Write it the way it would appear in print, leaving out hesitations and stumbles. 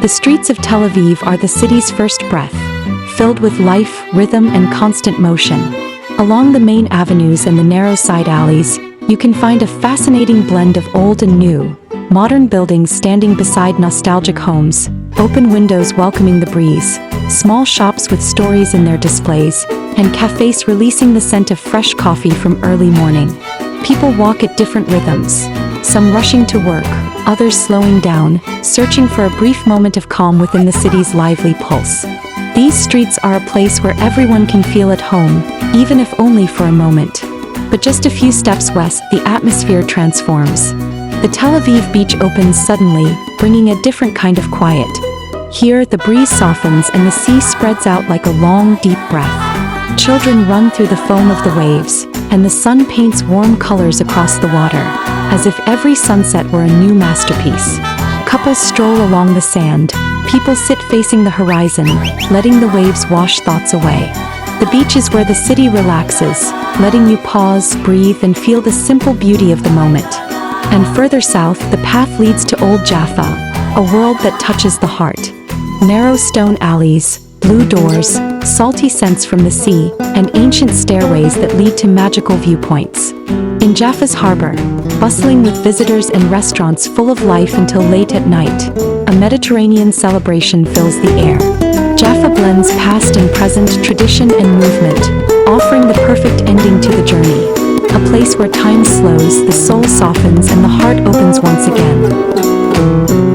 The streets of Tel Aviv are the city's first breath, filled with life, rhythm, and constant motion. Along the main avenues and the narrow side alleys, you can find a fascinating blend of old and new, modern buildings standing beside nostalgic homes, open windows welcoming the breeze, small shops with stories in their displays, and cafés releasing the scent of fresh coffee from early morning. People walk at different rhythms, some rushing to work, others slowing down, searching for a brief moment of calm within the city's lively pulse. These streets are a place where everyone can feel at home, even if only for a moment. But just a few steps west, the atmosphere transforms. The Tel Aviv beach opens suddenly, bringing a different kind of quiet. Here, the breeze softens and the sea spreads out like a long, deep breath. Children run through the foam of the waves, and the sun paints warm colors across the water, as if every sunset were a new masterpiece. Couples stroll along the sand, people sit facing the horizon, letting the waves wash thoughts away. The beach is where the city relaxes, letting you pause, breathe, and feel the simple beauty of the moment. And further south, the path leads to Old Jaffa, a world that touches the heart. Narrow stone alleys, blue doors, salty scents from the sea, and ancient stairways that lead to magical viewpoints. In Jaffa's harbor, bustling with visitors and restaurants full of life until late at night, a Mediterranean celebration fills the air. Jaffa blends past and present, tradition and movement, offering the perfect ending to the journey. A place where time slows, the soul softens, and the heart opens once again.